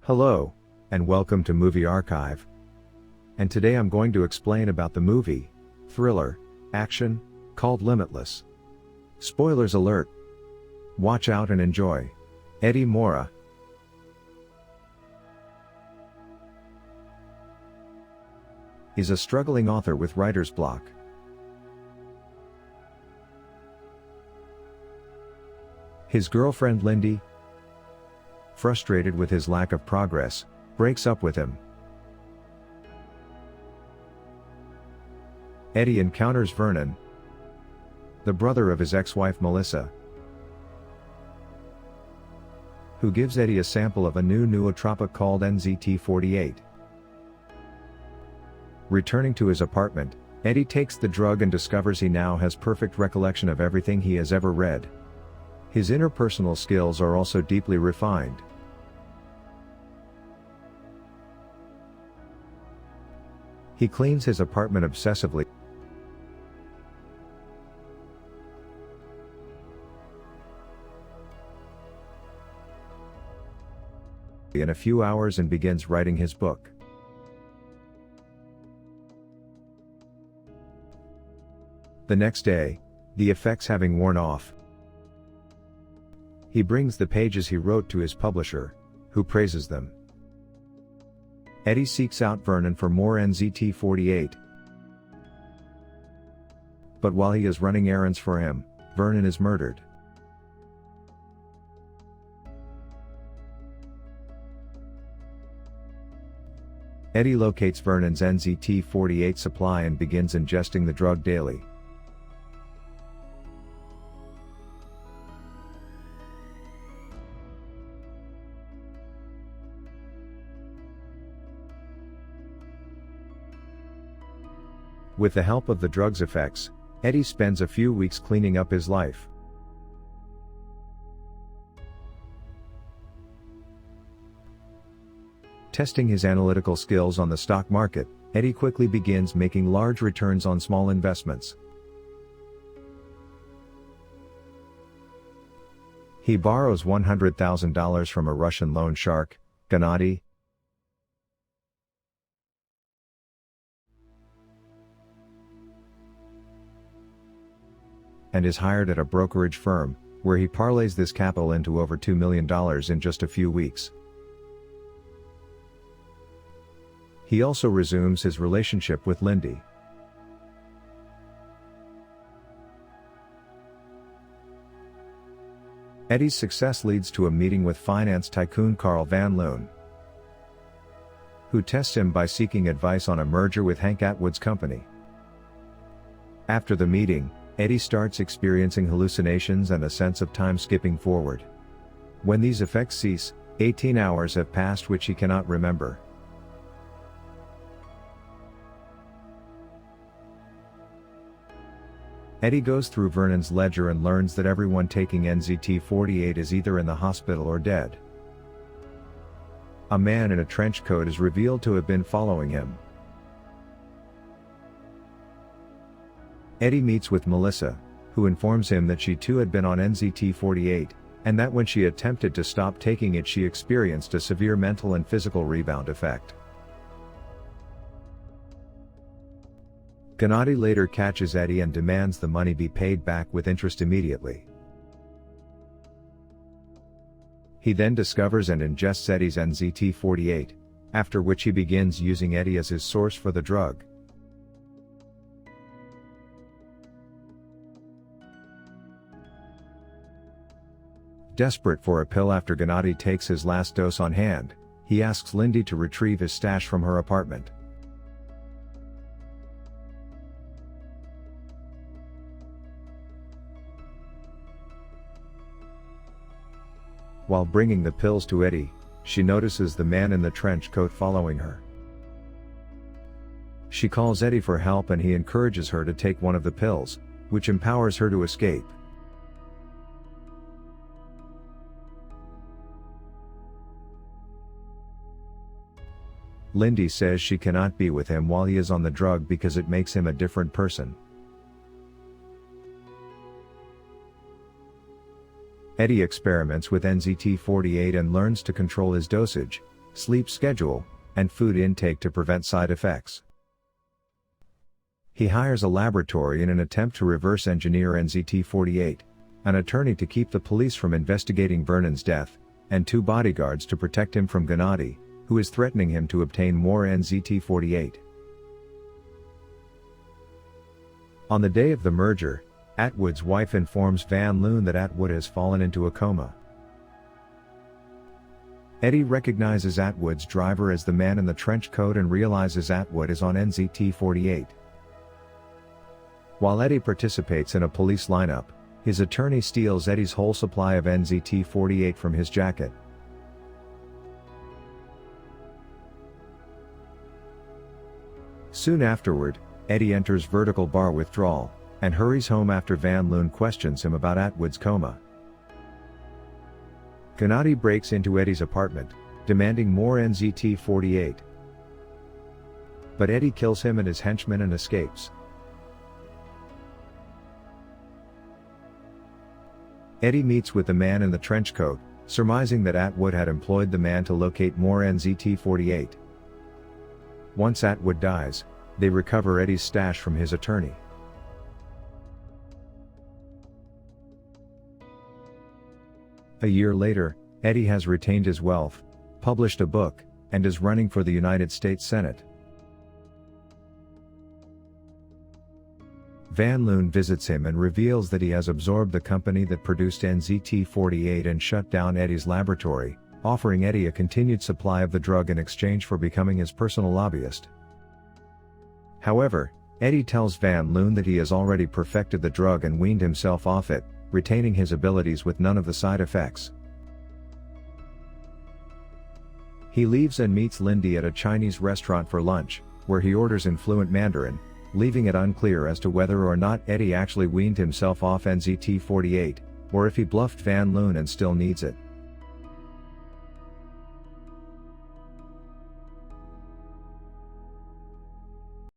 Hello, and welcome to Movie Archive. And today I'm going to explain about the movie, thriller, action, called Limitless. Spoilers alert. Watch out and enjoy. Eddie Morra. Is a struggling author with writer's block. His girlfriend Lindy, frustrated with his lack of progress, breaks up with him. Eddie encounters Vernon, the brother of his ex-wife Melissa, who gives Eddie a sample of a new nootropic called NZT-48. Returning to his apartment, Eddie takes the drug and discovers he now has perfect recollection of everything he has ever read. His interpersonal skills are also deeply refined. He cleans his apartment obsessively. In a few hours and begins writing his book. The next day, the effects having worn off, he brings the pages he wrote to his publisher, who praises them. Eddie seeks out Vernon for more NZT-48. But while he is running errands for him, Vernon is murdered. Eddie locates Vernon's NZT-48 supply and begins ingesting the drug daily. With the help of the drug's effects, Eddie spends a few weeks cleaning up his life. Testing his analytical skills on the stock market, Eddie quickly begins making large returns on small investments. He borrows $100,000 from a Russian loan shark, Gennady, and is hired at a brokerage firm, where he parlays this capital into over $2 million in just a few weeks. He also resumes his relationship with Lindy. Eddie's success leads to a meeting with finance tycoon Carl Van Loon, who tests him by seeking advice on a merger with Hank Atwood's company. After the meeting, Eddie starts experiencing hallucinations and a sense of time skipping forward. When these effects cease, 18 hours have passed which he cannot remember. Eddie goes through Vernon's ledger and learns that everyone taking NZT-48 is either in the hospital or dead. A man in a trench coat is revealed to have been following him. Eddie meets with Melissa, who informs him that she too had been on NZT-48, and that when she attempted to stop taking it she experienced a severe mental and physical rebound effect. Gennady later catches Eddie and demands the money be paid back with interest immediately. He then discovers and ingests Eddie's NZT-48, after which he begins using Eddie as his source for the drug. Desperate for a pill after Gennady takes his last dose on hand, he asks Lindy to retrieve his stash from her apartment. While bringing the pills to Eddie, she notices the man in the trench coat following her. She calls Eddie for help and he encourages her to take one of the pills, which empowers her to escape. Lindy says she cannot be with him while he is on the drug because it makes him a different person. Eddie experiments with NZT-48 and learns to control his dosage, sleep schedule, and food intake to prevent side effects. He hires a laboratory in an attempt to reverse engineer NZT-48, an attorney to keep the police from investigating Vernon's death, and 2 bodyguards to protect him from Gennady, who is threatening him to obtain more NZT-48. On the day of the merger, Atwood's wife informs Van Loon that Atwood has fallen into a coma. Eddie recognizes Atwood's driver as the man in the trench coat and realizes Atwood is on NZT-48. While Eddie participates in a police lineup, his attorney steals Eddie's whole supply of NZT-48 from his jacket. Soon afterward, Eddie enters vertical bar withdrawal, and hurries home after Van Loon questions him about Atwood's coma. Gennady breaks into Eddie's apartment, demanding more NZT-48. But Eddie kills him and his henchman and escapes. Eddie meets with the man in the trench coat, surmising that Atwood had employed the man to locate more NZT-48. Once Atwood dies, they recover Eddie's stash from his attorney. A year later, Eddie has retained his wealth, published a book, and is running for the United States Senate. Van Loon visits him and reveals that he has absorbed the company that produced NZT-48 and shut down Eddie's laboratory, offering Eddie a continued supply of the drug in exchange for becoming his personal lobbyist. However, Eddie tells Van Loon that he has already perfected the drug and weaned himself off it, retaining his abilities with none of the side effects. He leaves and meets Lindy at a Chinese restaurant for lunch, where he orders in fluent Mandarin, leaving it unclear as to whether or not Eddie actually weaned himself off NZT-48, or if he bluffed Van Loon and still needs it.